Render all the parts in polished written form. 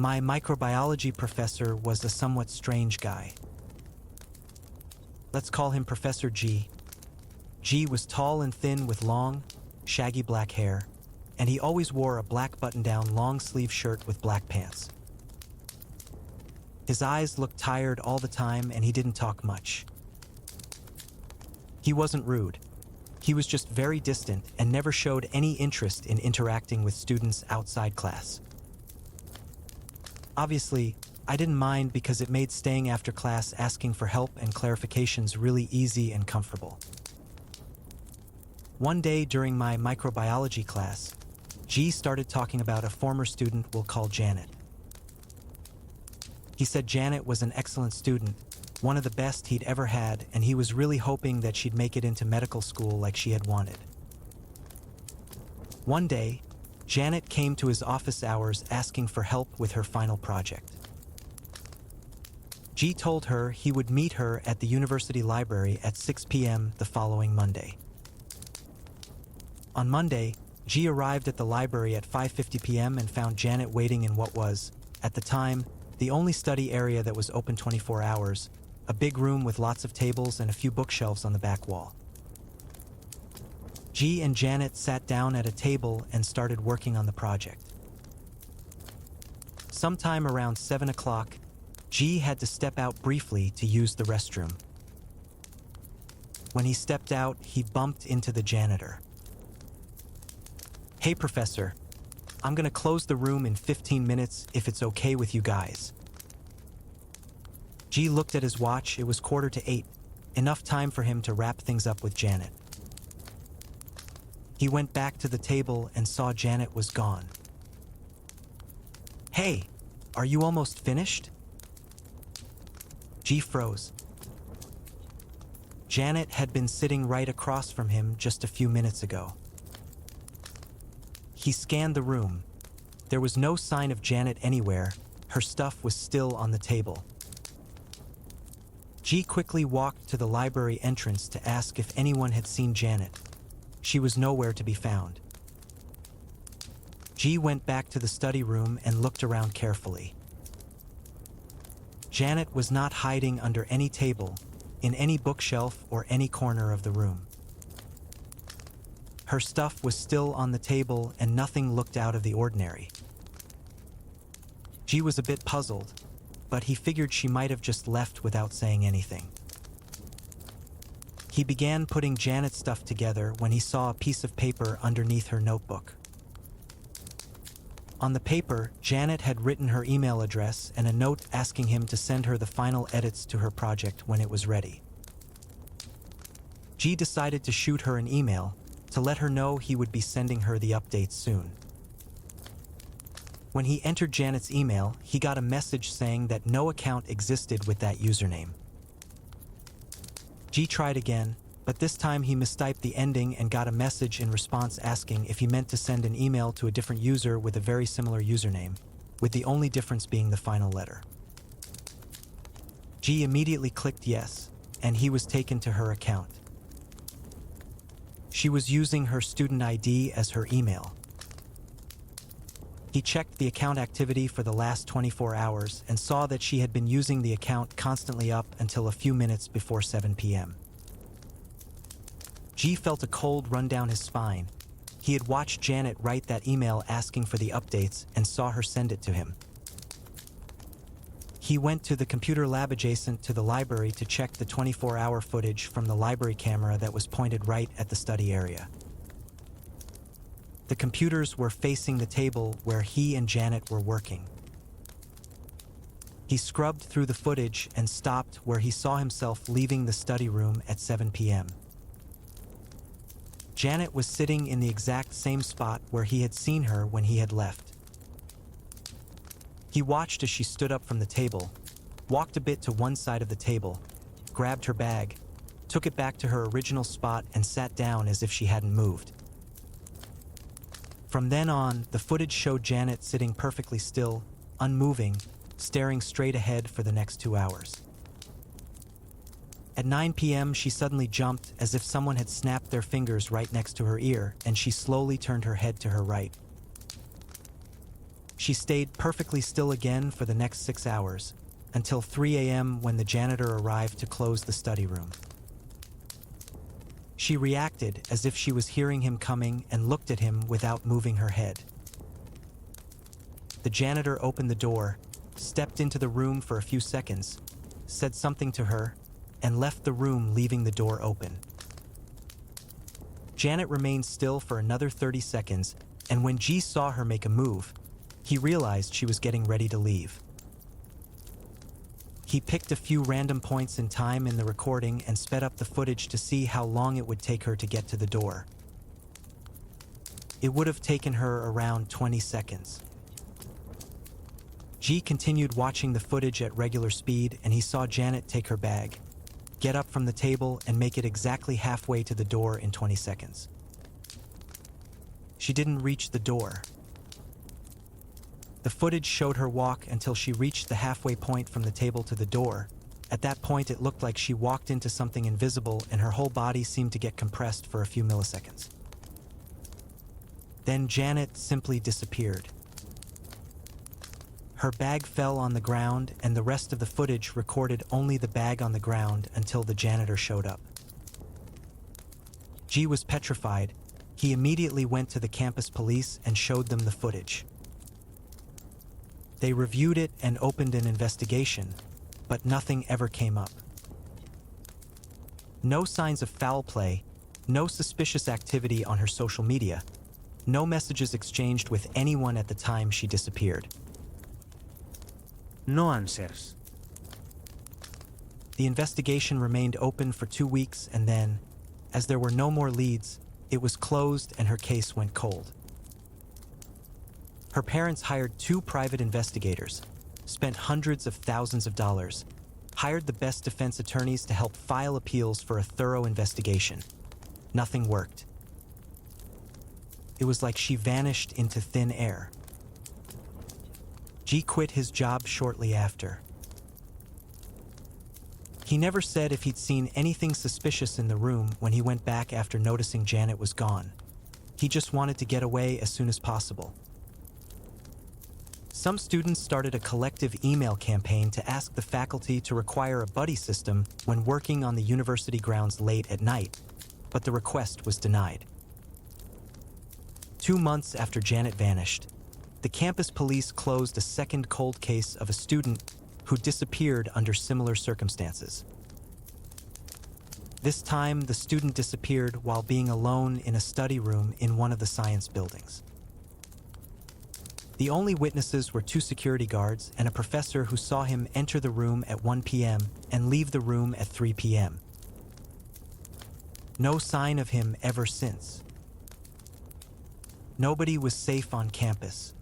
My microbiology professor was a somewhat strange guy. Let's call him Professor G. G was tall and thin with long, shaggy black hair, and he always wore a black button-down long-sleeve shirt with black pants. His eyes looked tired all the time and he didn't talk much. He wasn't rude. He was just very distant and never showed any interest in interacting with students outside class. Obviously, I didn't mind because it made staying after class asking for help and clarifications really easy and comfortable. One day during my microbiology class, G started talking about a former student we'll call Janet. He said Janet was an excellent student, one of the best he'd ever had, and he was really hoping that she'd make it into medical school like she had wanted. One day, Janet came to his office hours asking for help with her final project. G told her he would meet her at the university library at 6 p.m. the following Monday. On Monday, G arrived at the library at 5:50 p.m. and found Janet waiting in what was, at the time, the only study area that was open 24 hours, a big room with lots of tables and a few bookshelves on the back wall. G and Janet sat down at a table and started working on the project. Sometime around 7 o'clock, G had to step out briefly to use the restroom. When he stepped out, he bumped into the janitor. "Hey, Professor, I'm gonna close the room in 15 minutes if it's okay with you guys." G looked at his watch. It was 7:45, enough time for him to wrap things up with Janet. He went back to the table and saw Janet was gone. "Hey, are you almost finished?" G froze. Janet had been sitting right across from him just a few minutes ago. He scanned the room. There was no sign of Janet anywhere. Her stuff was still on the table. G quickly walked to the library entrance to ask if anyone had seen Janet. She was nowhere to be found. G went back to the study room and looked around carefully. Janet was not hiding under any table, in any bookshelf, or any corner of the room. Her stuff was still on the table and nothing looked out of the ordinary. G was a bit puzzled, but he figured she might have just left without saying anything. He began putting Janet's stuff together when he saw a piece of paper underneath her notebook. On the paper, Janet had written her email address and a note asking him to send her the final edits to her project when it was ready. G decided to shoot her an email to let her know he would be sending her the updates soon. When he entered Janet's email, he got a message saying that no account existed with that username. G tried again, but this time he mistyped the ending and got a message in response asking if he meant to send an email to a different user with a very similar username, with the only difference being the final letter. G immediately clicked yes, and he was taken to her account. She was using her student ID as her email. He checked the account activity for the last 24 hours and saw that she had been using the account constantly up until a few minutes before 7 p.m. G felt a cold run down his spine. He had watched Janet write that email asking for the updates and saw her send it to him. He went to the computer lab adjacent to the library to check the 24-hour footage from the library camera that was pointed right at the study area. The computers were facing the table where he and Janet were working. He scrubbed through the footage and stopped where he saw himself leaving the study room at 7 p.m. Janet was sitting in the exact same spot where he had seen her when he had left. He watched as she stood up from the table, walked a bit to one side of the table, grabbed her bag, took it back to her original spot and sat down as if she hadn't moved. From then on, the footage showed Janet sitting perfectly still, unmoving, staring straight ahead for the next 2 hours. At 9 p.m., she suddenly jumped as if someone had snapped their fingers right next to her ear, and she slowly turned her head to her right. She stayed perfectly still again for the next 6 hours, until 3 a.m. when the janitor arrived to close the study room. She reacted as if she was hearing him coming and looked at him without moving her head. The janitor opened the door, stepped into the room for a few seconds, said something to her, and left the room, leaving the door open. Janet remained still for another 30 seconds, and when G saw her make a move, he realized she was getting ready to leave. He picked a few random points in time in the recording and sped up the footage to see how long it would take her to get to the door. It would have taken her around 20 seconds. G continued watching the footage at regular speed, and he saw Janet take her bag, get up from the table, and make it exactly halfway to the door in 20 seconds. She didn't reach the door. The footage showed her walk until she reached the halfway point from the table to the door. At that point, it looked like she walked into something invisible, and her whole body seemed to get compressed for a few milliseconds. Then Janet simply disappeared. Her bag fell on the ground, and the rest of the footage recorded only the bag on the ground until the janitor showed up. G was petrified. He immediately went to the campus police and showed them the footage. They reviewed it and opened an investigation, but nothing ever came up. No signs of foul play, no suspicious activity on her social media, no messages exchanged with anyone at the time she disappeared. No answers. The investigation remained open for 2 weeks, and then, as there were no more leads, it was closed and her case went cold. Her parents hired 2 private investigators, spent hundreds of thousands of dollars, hired the best defense attorneys to help file appeals for a thorough investigation. Nothing worked. It was like she vanished into thin air. G quit his job shortly after. He never said if he'd seen anything suspicious in the room when he went back after noticing Janet was gone. He just wanted to get away as soon as possible. Some students started a collective email campaign to ask the faculty to require a buddy system when working on the university grounds late at night, but the request was denied. 2 months after Janet vanished, the campus police closed a second cold case of a student who disappeared under similar circumstances. This time, the student disappeared while being alone in a study room in one of the science buildings. The only witnesses were 2 security guards and a professor who saw him enter the room at 1 p.m. and leave the room at 3 p.m. No sign of him ever since. Nobody was safe on campus.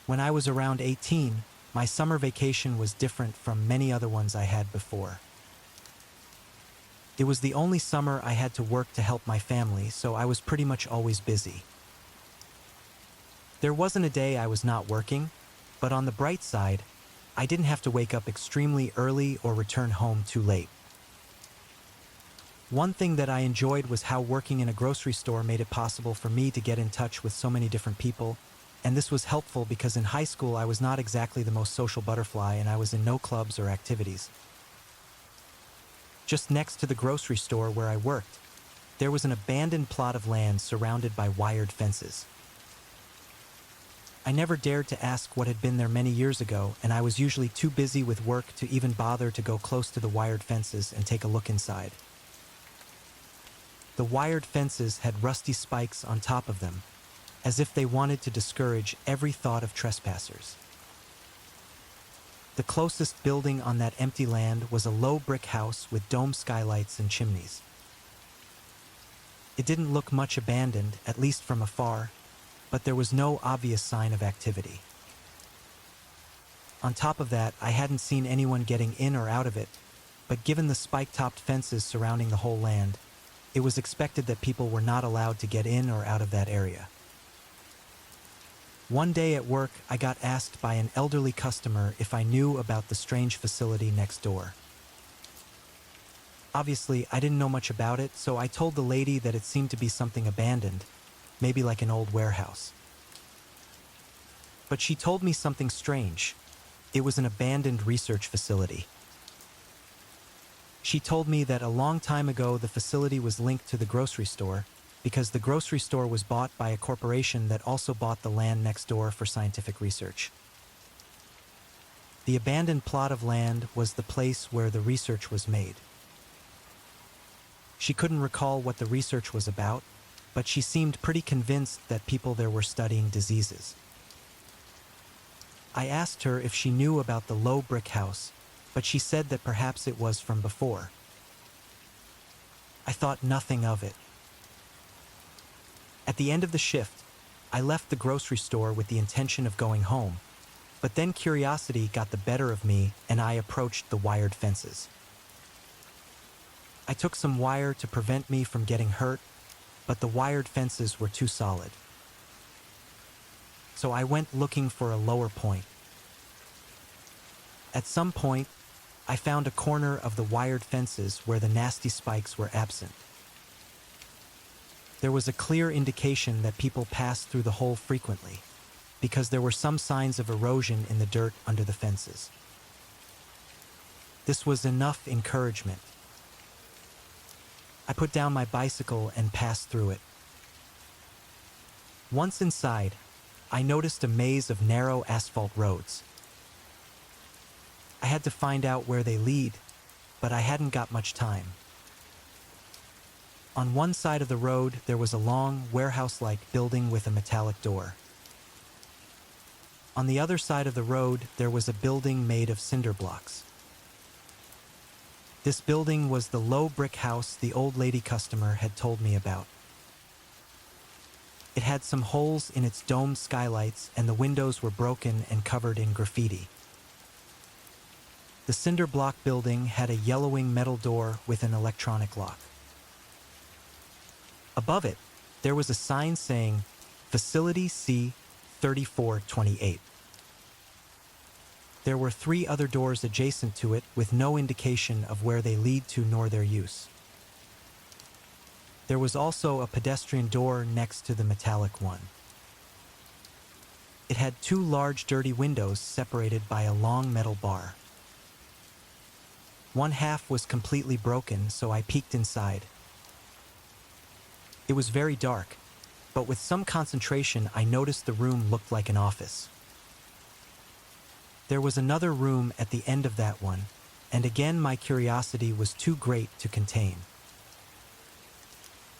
When I was around 18, my summer vacation was different from many other ones I had before. It was the only summer I had to work to help my family, so I was pretty much always busy. There wasn't a day I was not working, but on the bright side, I didn't have to wake up extremely early or return home too late. One thing that I enjoyed was how working in a grocery store made it possible for me to get in touch with so many different people, and this was helpful because in high school I was not exactly the most social butterfly and I was in no clubs or activities. Just next to the grocery store where I worked, there was an abandoned plot of land surrounded by wired fences. I never dared to ask what had been there many years ago, and I was usually too busy with work to even bother to go close to the wired fences and take a look inside. The wired fences had rusty spikes on top of them, as if they wanted to discourage every thought of trespassers. The closest building on that empty land was a low brick house with dome skylights and chimneys. It didn't look much abandoned, at least from afar, but there was no obvious sign of activity. On top of that, I hadn't seen anyone getting in or out of it, but given the spike-topped fences surrounding the whole land, It was expected that people were not allowed to get in or out of that area. One day at work, I got asked by an elderly customer if I knew about the strange facility next door. Obviously, I didn't know much about it, so I told the lady that it seemed to be something abandoned, maybe like an old warehouse. But she told me something strange. It was an abandoned research facility. She told me that a long time ago the facility was linked to the grocery store because the grocery store was bought by a corporation that also bought the land next door for scientific research. The abandoned plot of land was the place where the research was made. She couldn't recall what the research was about, but she seemed pretty convinced that people there were studying diseases. I asked her if she knew about the low brick house, but she said that perhaps it was from before. I thought nothing of it. At the end of the shift, I left the grocery store with the intention of going home, but then curiosity got the better of me and I approached the wired fences. I took some wire to prevent me from getting hurt, but the wired fences were too solid. So I went looking for a lower point. At some point, I found a corner of the wired fences where the nasty spikes were absent. There was a clear indication that people passed through the hole frequently, because there were some signs of erosion in the dirt under the fences. This was enough encouragement. I put down my bicycle and passed through it. Once inside, I noticed a maze of narrow asphalt roads. I had to find out where they lead, but I hadn't got much time. On one side of the road, there was a long, warehouse-like building with a metallic door. On the other side of the road, there was a building made of cinder blocks. This building was the low brick house the old lady customer had told me about. It had some holes in its domed skylights and the windows were broken and covered in graffiti. The cinder block building had a yellowing metal door with an electronic lock. Above it, there was a sign saying, Facility C 3428. There were 3 other doors adjacent to it with no indication of where they lead to nor their use. There was also a pedestrian door next to the metallic one. It had 2 large dirty windows separated by a long metal bar. One half was completely broken, so I peeked inside. It was very dark, but with some concentration I noticed the room looked like an office. There was another room at the end of that one, and again my curiosity was too great to contain.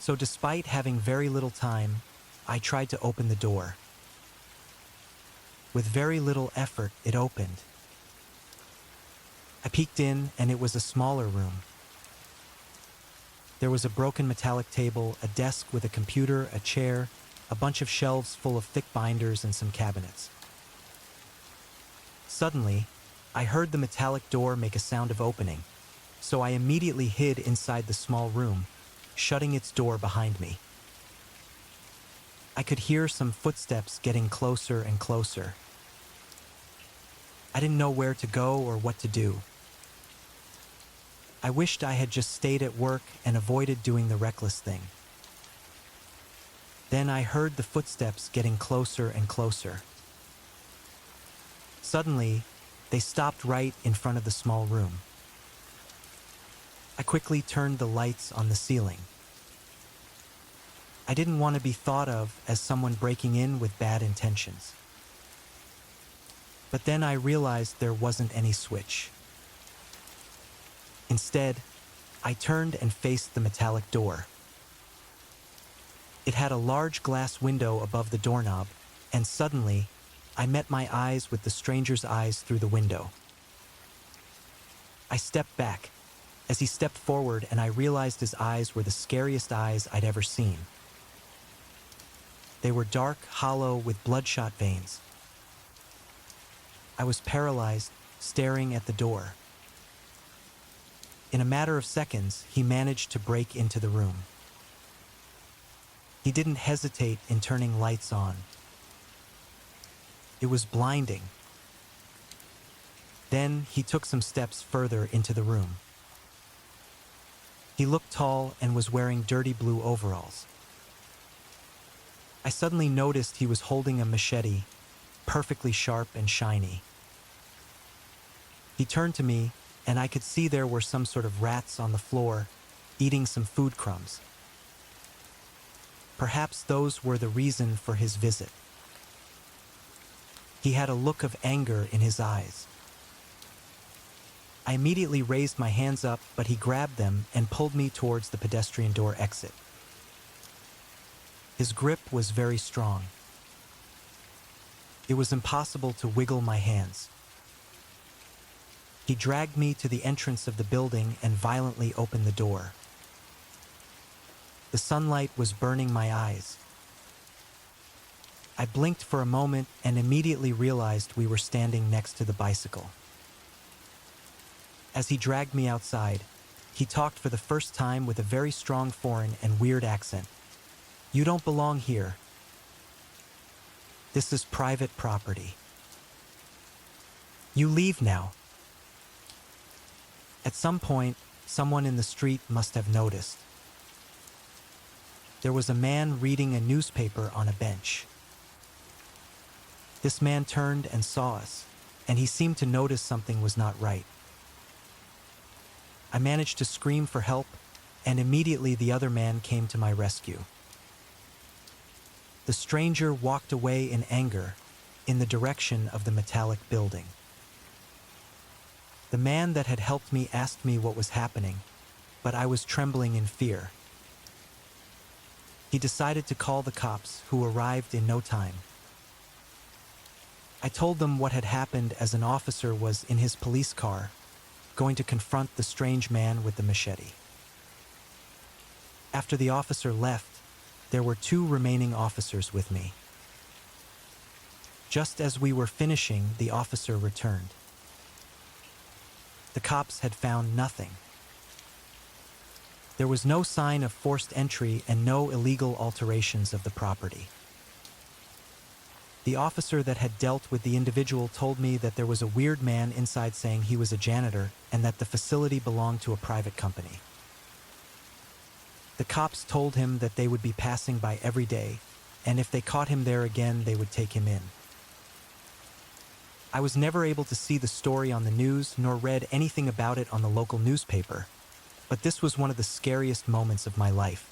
So despite having very little time, I tried to open the door. With very little effort, it opened. I peeked in, and it was a smaller room. There was a broken metallic table, a desk with a computer, a chair, a bunch of shelves full of thick binders, and some cabinets. Suddenly, I heard the metallic door make a sound of opening, so I immediately hid inside the small room, shutting its door behind me. I could hear some footsteps getting closer and closer. I didn't know where to go or what to do. I wished I had just stayed at work and avoided doing the reckless thing. Then I heard the footsteps getting closer and closer. Suddenly, they stopped right in front of the small room. I quickly turned the lights on the ceiling. I didn't want to be thought of as someone breaking in with bad intentions. But then I realized there wasn't any switch. Instead, I turned and faced the metallic door. It had a large glass window above the doorknob, and suddenly, I met my eyes with the stranger's eyes through the window. I stepped back, as he stepped forward, and I realized his eyes were the scariest eyes I'd ever seen. They were dark, hollow, with bloodshot veins. I was paralyzed, staring at the door. In a matter of seconds, he managed to break into the room. He didn't hesitate in turning lights on. It was blinding. Then he took some steps further into the room. He looked tall and was wearing dirty blue overalls. I suddenly noticed he was holding a machete, perfectly sharp and shiny. He turned to me, and I could see there were some sort of rats on the floor, eating some food crumbs. Perhaps those were the reason for his visit. He had a look of anger in his eyes. I immediately raised my hands up, but he grabbed them and pulled me towards the pedestrian door exit. His grip was very strong. It was impossible to wiggle my hands. He dragged me to the entrance of the building and violently opened the door. The sunlight was burning my eyes. I blinked for a moment and immediately realized we were standing next to the bicycle. As he dragged me outside, he talked for the first time with a very strong foreign and weird accent. "You don't belong here. This is private property. You leave now." At some point, someone in the street must have noticed. There was a man reading a newspaper on a bench. This man turned and saw us, and he seemed to notice something was not right. I managed to scream for help, and immediately the other man came to my rescue. The stranger walked away in anger in the direction of the metallic building. The man that had helped me asked me what was happening, but I was trembling in fear. He decided to call the cops, who arrived in no time. I told them what had happened as an officer was in his police car, going to confront the strange man with the machete. After the officer left, there were 2 remaining officers with me. Just as we were finishing, the officer returned. The cops had found nothing. There was no sign of forced entry and no illegal alterations of the property. The officer that had dealt with the individual told me that there was a weird man inside saying he was a janitor and that the facility belonged to a private company. The cops told him that they would be passing by every day, and if they caught him there again, they would take him in. I was never able to see the story on the news nor read anything about it on the local newspaper, but this was one of the scariest moments of my life.